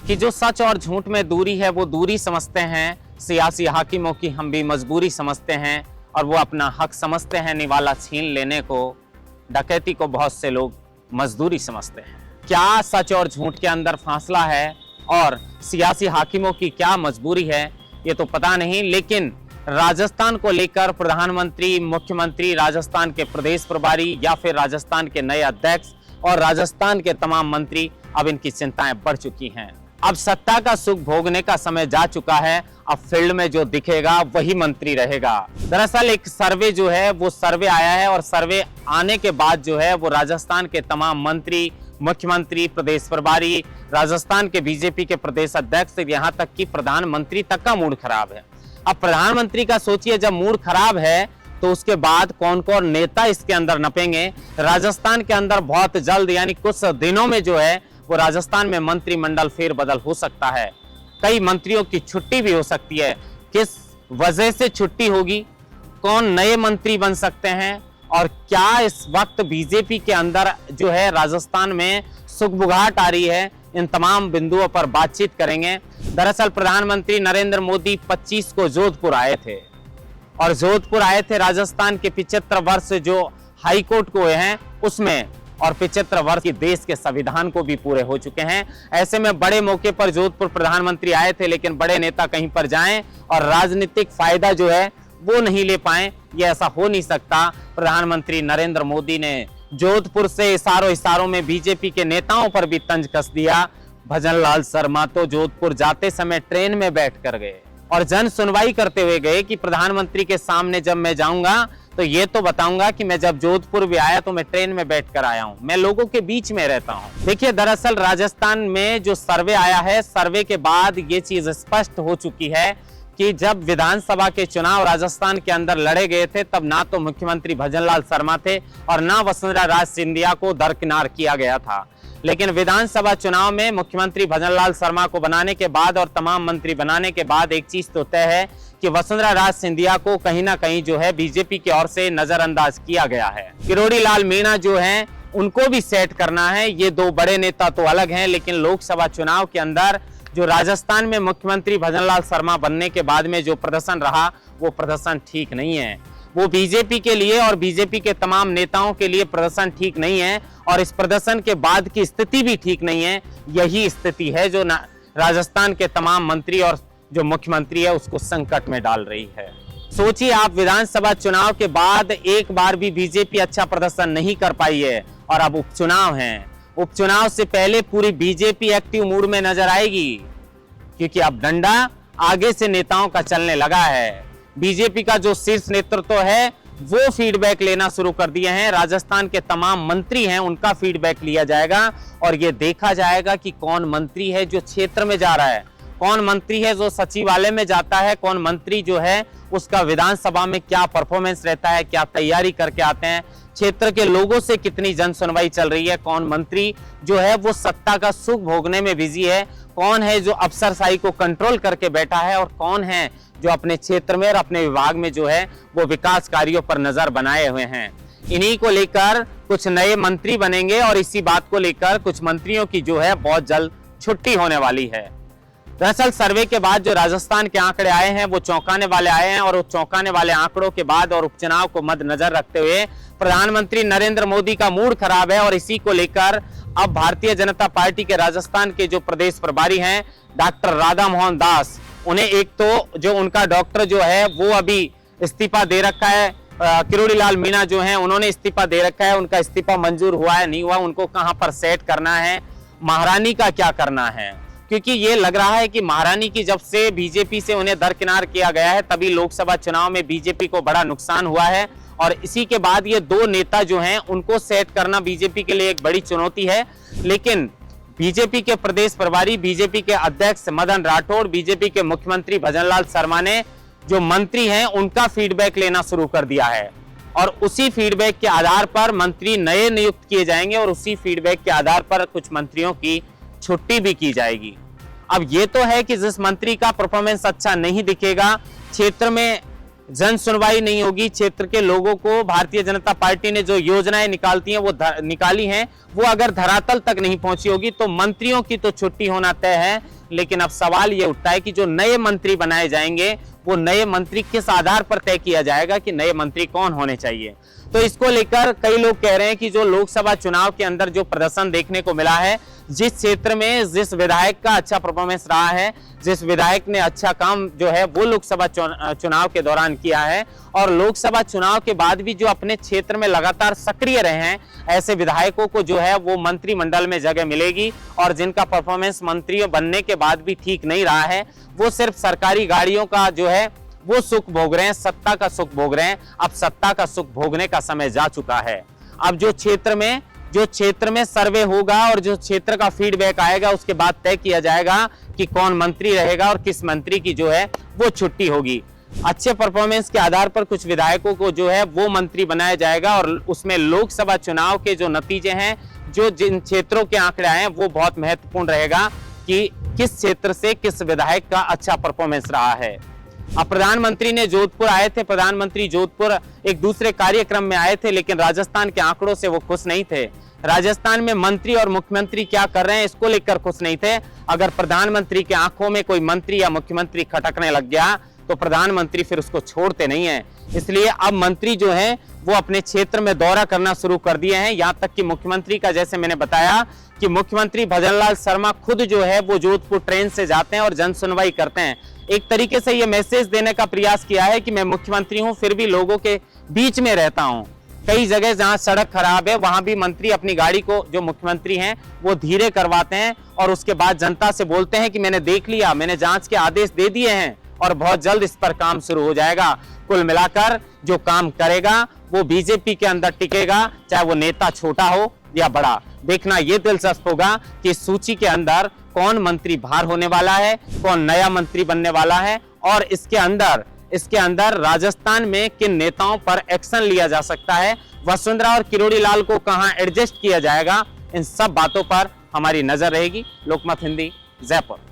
कि जो सच और झूठ में दूरी है वो दूरी समझते हैं, सियासी हाकिमों की हम भी मजबूरी समझते हैं और वो अपना हक समझते हैं। निवाला छीन लेने को, डकैती को बहुत से लोग मजदूरी समझते हैं। क्या सच और झूठ के अंदर फासला है और सियासी हाकिमों की क्या मजबूरी है ये तो पता नहीं, लेकिन राजस्थान को लेकर प्रधानमंत्री, मुख्यमंत्री, राजस्थान के प्रदेश प्रभारी या फिर राजस्थान के नए अध्यक्ष और राजस्थान के तमाम मंत्री, अब इनकी चिंताएं बढ़ चुकी हैं। अब सत्ता का सुख भोगने का समय जा चुका है। अब फील्ड में जो दिखेगा वही मंत्री रहेगा। दरअसल एक सर्वे जो है वो सर्वे आया है और सर्वे आने के बाद जो है वो राजस्थान के तमाम मंत्री, मुख्यमंत्री, प्रदेश प्रभारी, राजस्थान के बीजेपी के प्रदेश अध्यक्ष, यहाँ तक कि प्रधानमंत्री तक का मूड खराब है। अब प्रधानमंत्री का सोचिए, जब मूड खराब है तो उसके बाद कौन कौन नेता इसके अंदर नपेंगे। राजस्थान के अंदर बहुत जल्द यानी कुछ दिनों में जो है वो राजस्थान में मंत्रिमंडल फेरबदल हो सकता है। कई मंत्रियों की छुट्टी भी हो सकती है। किस वजह से छुट्टी होगी, कौन नए मंत्री बन सकते हैं और क्या इस वक्त बीजेपी के अंदर जो है राजस्थान में सुगबुगाहट आ रही है, इन तमाम बिंदुओं पर बातचीत करेंगे। दरअसल प्रधानमंत्री नरेंद्र मोदी 25 को जोधपुर आए थे और जोधपुर आए थे राजस्थान के 75 वर्ष जो हाईकोर्ट को हुए हैं उसमें, और 75 वर्ष की देश के संविधान को भी पूरे हो चुके हैं। ऐसे में बड़े मौके पर जोधपुर प्रधानमंत्री आए थे, लेकिन बड़े नेता कहीं पर जाएं और राजनीतिक फायदा जो है वो नहीं ले पाए, ये ऐसा हो नहीं सकता। प्रधानमंत्री नरेंद्र मोदी ने जोधपुर से इशारों में बीजेपी के नेताओं पर भी तंज कस दिया। भजनलाल शर्मा तो जोधपुर जाते समय ट्रेन में बैठ कर गए और जन सुनवाई करते हुए गए कि प्रधानमंत्री के सामने जब मैं जाऊंगा तो ये तो बताऊंगा कि मैं जब जोधपुर भी आया तो मैं ट्रेन में बैठकर आया हूं, मैं लोगों के बीच में रहता हूं। देखिए, दरअसल राजस्थान में जो सर्वे आया है, सर्वे के बाद ये चीज स्पष्ट हो चुकी है कि जब विधानसभा के चुनाव राजस्थान के अंदर लड़े गए थे तब ना तो मुख्यमंत्री भजनलाल शर्मा थे और ना वसुंधरा राज सिंधिया को दरकिनार किया गया था। लेकिन विधानसभा चुनाव में मुख्यमंत्री भजनलाल शर्मा को बनाने के बाद और तमाम मंत्री बनाने के बाद एक चीज तो तय है कि वसुंधरा राज सिंधिया को कहीं ना कहीं जो है बीजेपी की ओर से नजरअंदाज किया गया है। किरोड़ी लाल मीणा जो हैं उनको भी सेट करना है। ये दो बड़े नेता तो अलग हैं, लेकिन लोकसभा चुनाव के अंदर जो राजस्थान में मुख्यमंत्री भजनलाल शर्मा बनने के बाद में जो प्रदर्शन रहा वो प्रदर्शन ठीक नहीं है। वो बीजेपी के लिए और बीजेपी के तमाम नेताओं के लिए प्रदर्शन ठीक नहीं है और इस प्रदर्शन के बाद की स्थिति भी ठीक नहीं है। यही स्थिति है जो राजस्थान के तमाम मंत्री और जो मुख्यमंत्री है उसको संकट में डाल रही है। सोचिए, आप विधानसभा चुनाव के बाद एक बार भी बीजेपी अच्छा प्रदर्शन नहीं कर पाई है और अब उपचुनाव हैं। उपचुनाव से पहले पूरी बीजेपी एक्टिव मूड में नजर आएगी, क्योंकि अब डंडा आगे से नेताओं का चलने लगा है। बीजेपी का जो शीर्ष नेतृत्व है वो फीडबैक लेना शुरू कर दिए हैं। राजस्थान के तमाम मंत्री हैं उनका फीडबैक लिया जाएगा और ये देखा जाएगा कि कौन मंत्री है जो क्षेत्र में जा रहा है, कौन मंत्री है जो सचिवालय में जाता है, कौन मंत्री जो है उसका विधानसभा में क्या परफॉर्मेंस रहता है, क्या तैयारी करके आते हैं, क्षेत्र के लोगों से कितनी जन सुनवाई चल रही है, कौन मंत्री जो है वो सत्ता का सुख भोगने में बिजी है, कौन है जो अफसरशाही को कंट्रोल करके बैठा है और कौन है जो अपने क्षेत्र में और अपने विभाग में जो है वो विकास कार्यों पर नजर बनाए हुए हैं। इन्हीं को लेकर कुछ नए मंत्री बनेंगे और इसी बात को लेकर कुछ मंत्रियों की जो है बहुत जल्द छुट्टी होने वाली है। दरअसल सर्वे के बाद जो राजस्थान के आंकड़े आए हैं वो चौंकाने वाले आए हैं और चौंकाने वाले आंकड़ों के बाद और उपचुनाव को मद्देनजर रखते हुए प्रधानमंत्री नरेंद्र मोदी का मूड खराब है और इसी को लेकर अब भारतीय जनता पार्टी के राजस्थान के जो प्रदेश प्रभारी हैं डॉक्टर राधा मोहन दास, उन्हें एक तो जो उनका डॉक्टर जो है वो अभी इस्तीफा दे रखा है। किरोड़ी लाल मीणा जो हैं उन्होंने इस्तीफा दे रखा है, उनका इस्तीफा मंजूर हुआ है नहीं हुआ, उनको कहां पर सेट करना है, महारानी का क्या करना है, क्योंकि ये लग रहा है कि महारानी की जब से बीजेपी से उन्हें दरकिनार किया गया है तभी लोकसभा चुनाव में बीजेपी को बड़ा नुकसान हुआ है और इसी के बाद ये दो नेता जो हैं उनको सेट करना बीजेपी के लिए एक बड़ी चुनौती है। लेकिन बीजेपी के प्रदेश प्रभारी, बीजेपी के अध्यक्ष मदन राठौड़, बीजेपी के मुख्यमंत्री भजनलाल शर्मा ने जो मंत्री हैं उनका फीडबैक लेना शुरू कर दिया है और उसी फीडबैक के आधार पर मंत्री नए नियुक्त किए जाएंगे और उसी फीडबैक के आधार पर कुछ मंत्रियों की छुट्टी भी की जाएगी। अब ये तो है कि जिस मंत्री का परफॉर्मेंस अच्छा नहीं दिखेगा, क्षेत्र में जन सुनवाई नहीं होगी, क्षेत्र के लोगों को भारतीय जनता पार्टी ने जो योजनाएं निकालती हैं वो निकाली हैं, वो अगर धरातल तक नहीं पहुंची होगी तो मंत्रियों की तो छुट्टी होना तय है। लेकिन अब सवाल ये उठता है कि जो नए मंत्री बनाए जाएंगे वो नए मंत्री किस आधार पर तय किया जाएगा कि नए मंत्री कौन होने चाहिए। तो इसको लेकर कई लोग कह रहे हैं कि जो लोकसभा चुनाव के अंदर जो प्रदर्शन देखने को मिला है, जिस क्षेत्र में जिस विधायक का अच्छा परफॉर्मेंस रहा है, जिस विधायक ने अच्छा काम जो है वो लोकसभा चुनाव के दौरान किया है और लोकसभा चुनाव के बाद भी जो अपने क्षेत्र में लगातार सक्रिय रहे हैं, ऐसे विधायकों को जो है वो मंत्रिमंडल में जगह मिलेगी। और जिनका परफॉर्मेंस मंत्रियों बनने के बाद भी ठीक नहीं रहा है, वो सिर्फ सरकारी गाड़ियों का जो है वो सुख भोग रहे हैं, सत्ता का सुख भोग रहे हैं। अब सत्ता का सुख भोगने का समय जा चुका है। अब जो क्षेत्र में सर्वे होगा और जो क्षेत्र का फीडबैक आएगा उसके बाद तय किया जाएगा कि कौन मंत्री रहेगा और किस मंत्री की जो है वो छुट्टी होगी। अच्छे परफॉर्मेंस के आधार पर कुछ विधायकों को जो है वो मंत्री बनाया जाएगा और उसमें लोकसभा चुनाव के जो नतीजे हैं, जो जिन क्षेत्रों के आंकड़े आए हैं, वो बहुत महत्वपूर्ण रहेगा कि किस क्षेत्र से किस विधायक का अच्छा परफॉर्मेंस रहा है। अब प्रधानमंत्री ने जोधपुर आए थे, प्रधानमंत्री जोधपुर एक दूसरे कार्यक्रम में आए थे, लेकिन राजस्थान के आंकड़ों से वो खुश नहीं थे। राजस्थान में मंत्री और मुख्यमंत्री क्या कर रहे हैं इसको लेकर खुश नहीं थे। अगर प्रधानमंत्री के आंखों में कोई मंत्री या मुख्यमंत्री खटकने लग गया तो प्रधानमंत्री फिर उसको छोड़ते नहीं है। इसलिए अब मंत्री जो है वो अपने क्षेत्र में दौरा करना शुरू कर दिए हैं। यहां तक कि मुख्यमंत्री का, जैसे मैंने बताया कि मुख्यमंत्री भजनलाल शर्मा खुद जो है वो जोधपुर ट्रेन से जाते हैं और जन सुनवाई करते हैं। एक तरीके से ये मैसेज देने का प्रयास किया है कि मैं मुख्यमंत्री हूं, फिर भी लोगों के बीच में रहता हूं। कई जगह जहां सड़क खराब है वहां भी मंत्री अपनी गाड़ी को, जो मुख्यमंत्री हैं, वो धीरे करवाते हैं और उसके बाद जनता से बोलते हैं कि मैंने देख लिया, मैंने जांच के आदेश दे दिए हैं और बहुत जल्द इस पर काम शुरू हो जाएगा। कुल मिलाकर जो काम करेगा वो बीजेपी के अंदर टिकेगा, चाहे वो नेता छोटा हो या बड़ा। देखना ये दिलचस्प होगा कि सूची के अंदर कौन मंत्री बाहर होने वाला है, कौन नया मंत्री बनने वाला है और इसके अंदर राजस्थान में किन नेताओं पर एक्शन लिया जा सकता है, वसुंधरा और किरोड़ी लाल को कहां एडजस्ट किया जाएगा, इन सब बातों पर हमारी नजर रहेगी। लोकमत हिंदी, जयपुर।